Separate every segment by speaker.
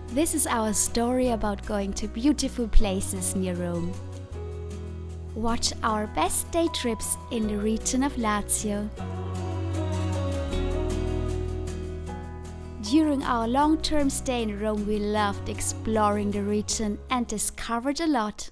Speaker 1: This is our story about going to beautiful places near Rome. Watch our best day trips in the region of Lazio. During our long-term stay in Rome, we loved exploring the region and discovered a lot.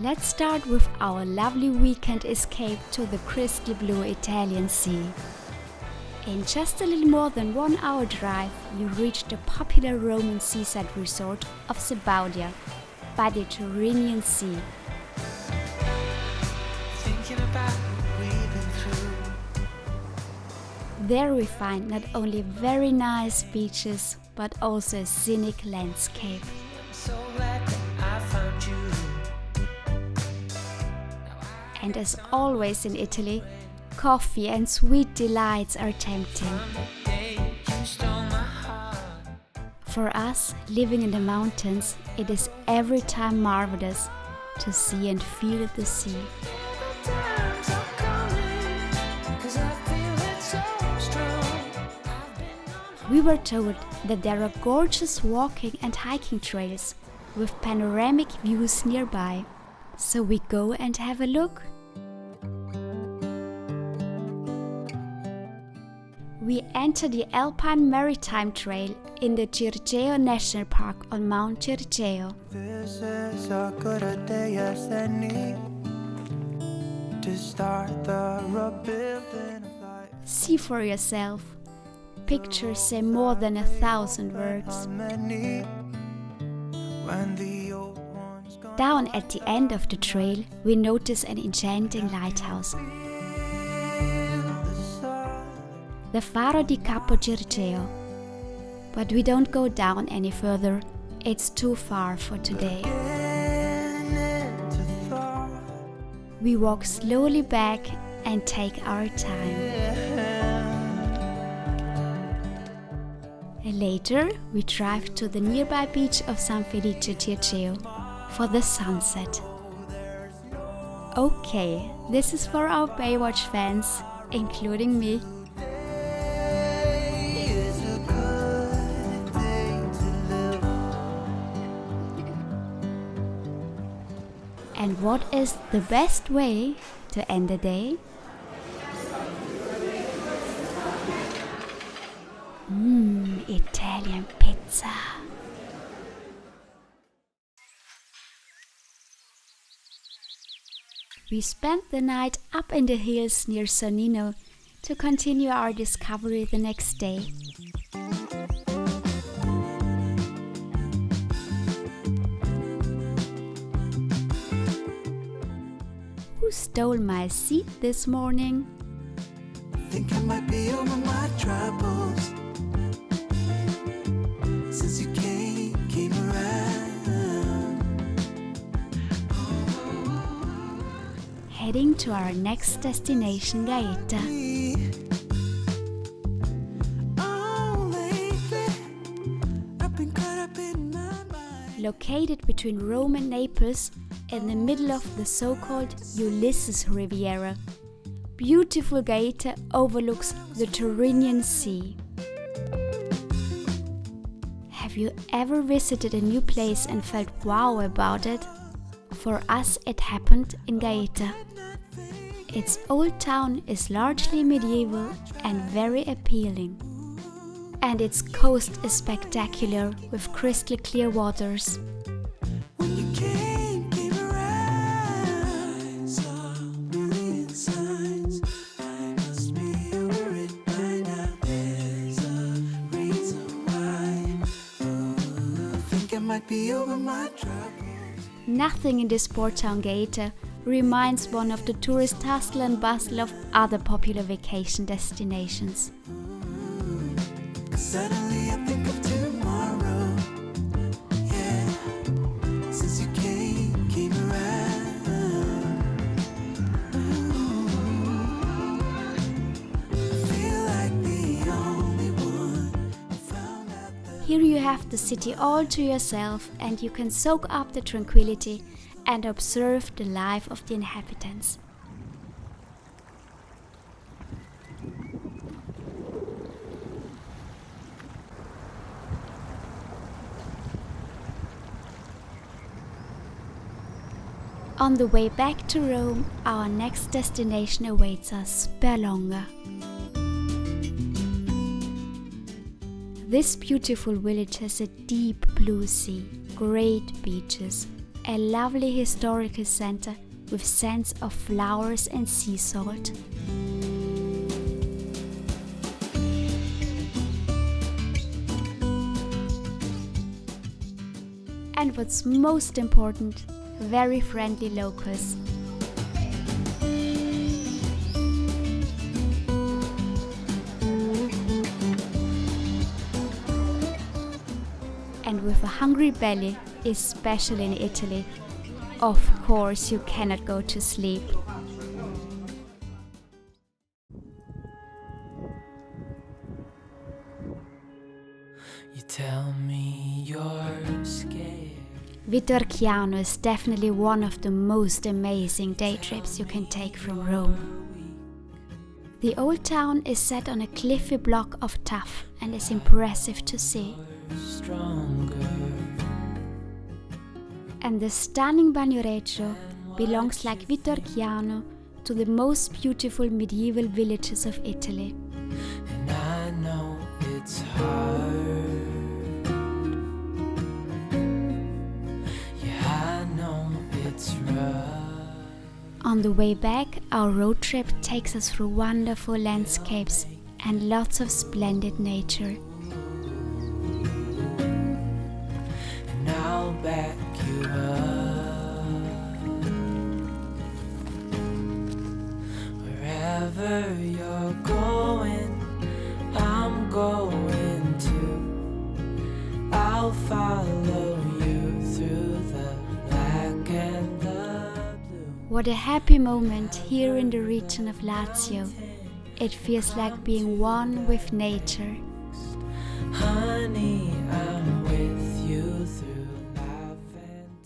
Speaker 1: Let's start with our lovely weekend escape to the crystal blue Italian Sea. In just a little more than 1 hour drive, you reach the popular Roman seaside resort of Sabaudia by the Tyrrhenian Sea. There we find not only very nice beaches, but also a scenic landscape. And as always in Italy, coffee and sweet delights are tempting. For us, living in the mountains, it is every time marvelous to see and feel the sea. We were told that there are gorgeous walking and hiking trails with panoramic views nearby. So we go and have a look. We enter the Alpine Maritime Trail in the Circeo National Park on Mount Circeo.
Speaker 2: This is a good day as any to start the rebuilding of life.
Speaker 1: See for yourself. Pictures say more than 1,000 words. Down at the end of the trail, we notice an enchanting lighthouse. The Faro di Capo Circeo. But we don't go down any further, it's too far for today. We walk slowly back and take our time. Later, we drive to the nearby beach of San Felice Circeo for the sunset. Okay, this is for our Baywatch fans, including me. And what is the best way to end the day? Italian pizza. We spent the night up in the hills near Sonnino to continue our discovery the next day. Who stole my seat this morning?
Speaker 2: I think I might be over my troubles since you came around.
Speaker 1: Heading to our next destination, Gaeta. Located between Rome and Naples, in the middle of the so-called Ulysses Riviera, beautiful Gaeta overlooks the Tyrrhenian Sea. Have you ever visited a new place and felt wow about it? For us it happened in Gaeta. Its old town is largely medieval and very appealing. And its coast is spectacular with crystal clear waters. Nothing in this port town Gaeta reminds one of the tourist hustle and bustle of other popular vacation destinations.
Speaker 2: Suddenly I think of tomorrow, yeah, since you came around. I feel like the only one who found out that.
Speaker 1: Here you have the city all to yourself and you can soak up the tranquility and observe the life of the inhabitants. On the way back to Rome, our next destination awaits us, Sperlonga. This beautiful village has a deep blue sea, great beaches, a lovely historical center with scents of flowers and sea salt. And what's most important, very friendly locals. And with a hungry belly, especially in Italy, of course you cannot go to sleep.
Speaker 2: You tell me you're scared.
Speaker 1: Vitorchiano is definitely one of the most amazing day trips you can take from Rome. The old town is set on a cliffy block of tuff and is impressive to see. And the stunning Bagnoregio belongs like Vitorchiano to the most beautiful medieval villages of Italy.
Speaker 2: And I know it's hard.
Speaker 1: On the way back, our road trip takes us through wonderful landscapes and lots of splendid nature.
Speaker 2: And I'll back you up. Wherever you're going, I'm going to. I'll follow you through the black and the
Speaker 1: What a happy moment here in the region of Lazio. It feels like being one with nature.
Speaker 2: honey, I'm with you through life and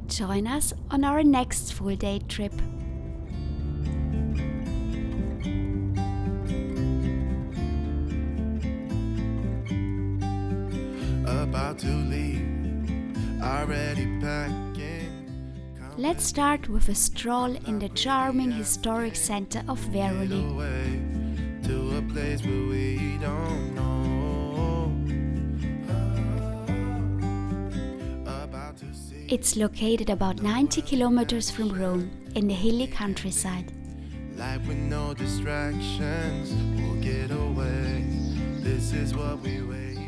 Speaker 1: Join us on our next full day trip.
Speaker 3: About to leave, already packing.
Speaker 1: Let's start with a stroll in the charming historic center of Veroli.
Speaker 3: Away to a place where we don't know. About to see.
Speaker 1: It's located about 90 kilometers from Rome in the hilly countryside.
Speaker 3: Life with no distractions, we'll get away. This is what we waited.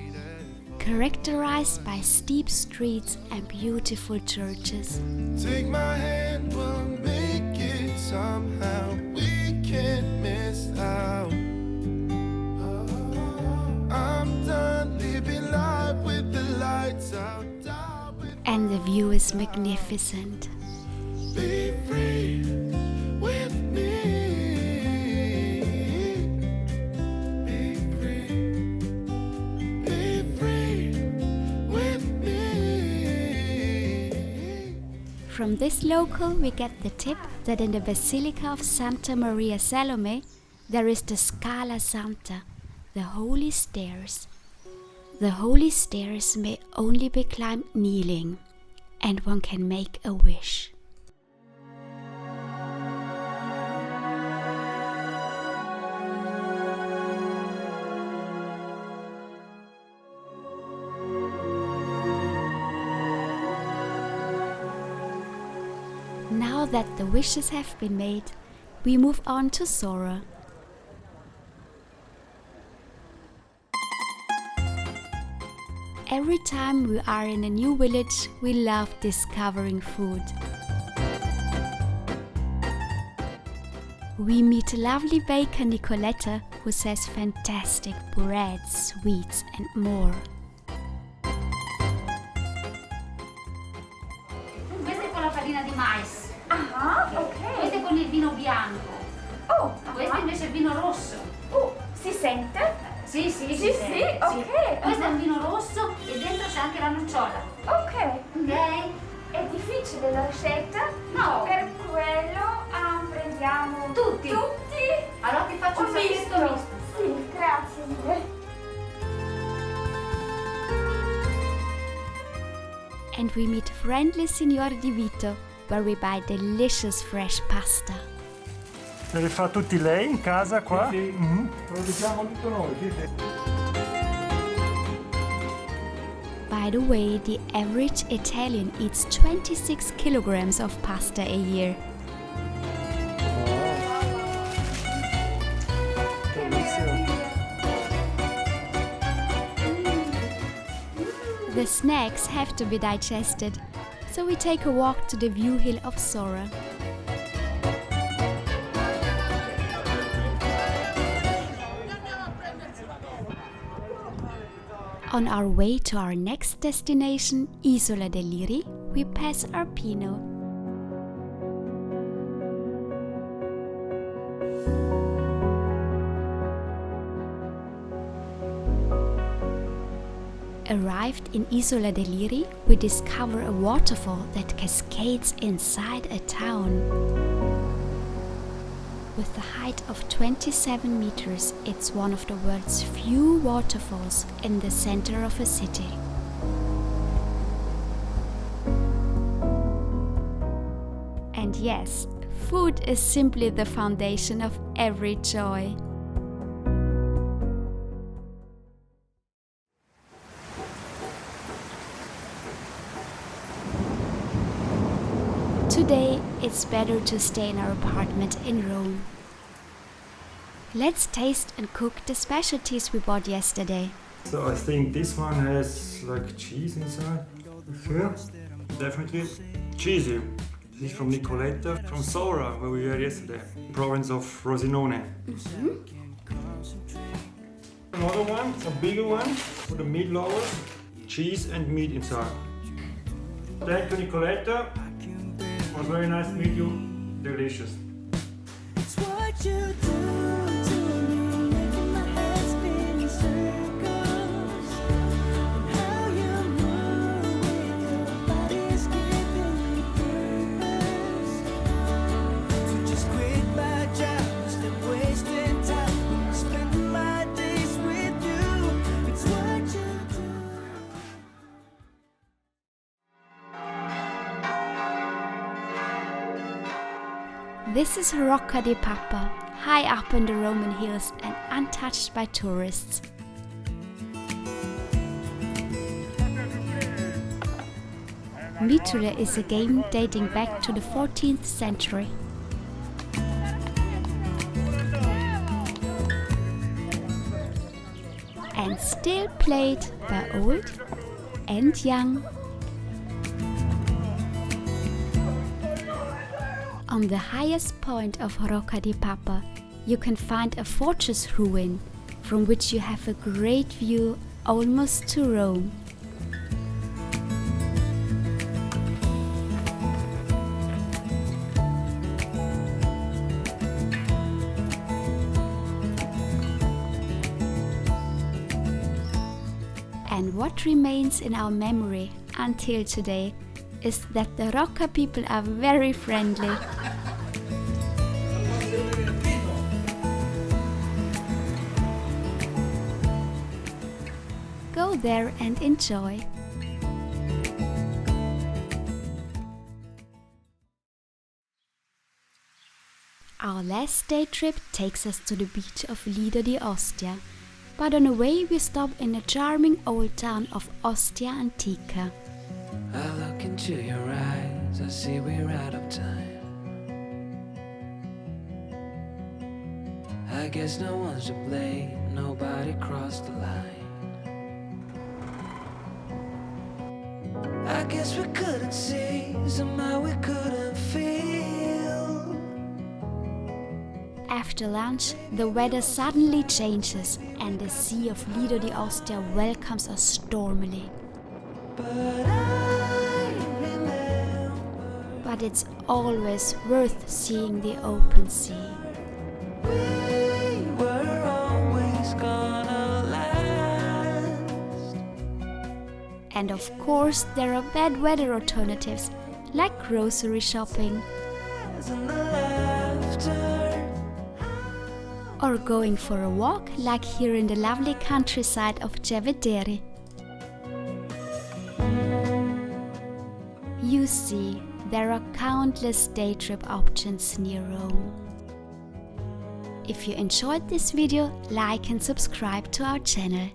Speaker 1: Characterized by steep streets and beautiful churches.
Speaker 3: Take my hand, we'll make it somehow. We can't miss out. I'm done living life with the lights out.
Speaker 1: And the view is magnificent.
Speaker 3: Be free with me. Be free. Be free with me.
Speaker 1: From this local we get the tip that in the Basilica of Santa Maria Salome there is the Scala Santa, the holy stairs. The holy stairs may only be climbed kneeling, and one can make a wish. Now that the wishes have been made, we move on to Sora. Every time we are in a new village, we love discovering food. We meet a lovely baker Nicoletta who sells fantastic breads, sweets and more.
Speaker 4: Questo è con la farina di mais.
Speaker 5: Ah, ok.
Speaker 4: Questo è con il vino bianco.
Speaker 5: Oh,
Speaker 4: Questo invece è il vino rosso.
Speaker 5: si sente?
Speaker 4: Sì,
Speaker 5: Sì, ok.
Speaker 4: Questo è un vino rosso e dentro c'è anche la nocciola.
Speaker 5: Ok.
Speaker 4: Ok?
Speaker 5: È difficile la ricetta?
Speaker 4: No.
Speaker 5: Per quello prendiamo
Speaker 4: Tutti. Allora ti faccio un misto.
Speaker 5: Sì, grazie mille.
Speaker 1: And we meet friendly Signor Di Vito, where we buy delicious fresh pasta.
Speaker 6: Le fa tutti lei in casa qua?
Speaker 7: Sì, lo diciamo tutto noi, sì.
Speaker 1: By the way, the average Italian eats 26 kilograms of pasta a year. The snacks have to be digested, so we take a walk to the view hill of Sora. On our way to our next destination, Isola del Liri, we pass Arpino. Arrived in Isola del Liri, we discover a waterfall that cascades inside a town. With a height of 27 meters, it's one of the world's few waterfalls in the center of a city. And yes, food is simply the foundation of every joy. Today, it's better to stay in our apartment in Rome. Let's taste and cook the specialties we bought yesterday.
Speaker 6: So I think this one has like cheese inside. Yeah, definitely cheesy. This is from Nicoletta, from Sora, where we were yesterday, province of Frosinone. Another one, a bigger one, for the meat lovers, cheese and meat inside. Thank you, Nicoletta. It was very nice to meet you. Delicious.
Speaker 2: It's what you do to me, making my head spin in circles. And how you move with your body is giving me purpose. So just quit my job instead of wasting time. Spending my days with you. It's what you do.
Speaker 1: This is Rocca di Papa, high up in the Roman hills and untouched by tourists. Mitule is a game dating back to the 14th century. And still played by old and young. On the highest point of Rocca di Papa, you can find a fortress ruin from which you have a great view almost to Rome. And what remains in our memory until today is that the Rocca people are very friendly. Go there and enjoy. Our last day trip takes us to the beach of Lido di Ostia, but on the way we stop in the charming old town of Ostia Antica.
Speaker 8: I look into your eyes, I see we're out of time. I guess no one's to blame, nobody crossed the line. I guess we couldn't see, somehow we couldn't feel.
Speaker 1: After lunch, the weather suddenly changes and the sea of Lido di Ostia welcomes us stormily. But it's always worth seeing the open sea.
Speaker 8: We were always gonna
Speaker 1: And of course, there are bad weather alternatives, like grocery shopping.
Speaker 8: And the laughter.
Speaker 1: Or going for a walk, like here in the lovely countryside of Cevedere. You see, there are countless day trip options near Rome. If you enjoyed this video, like and subscribe to our channel.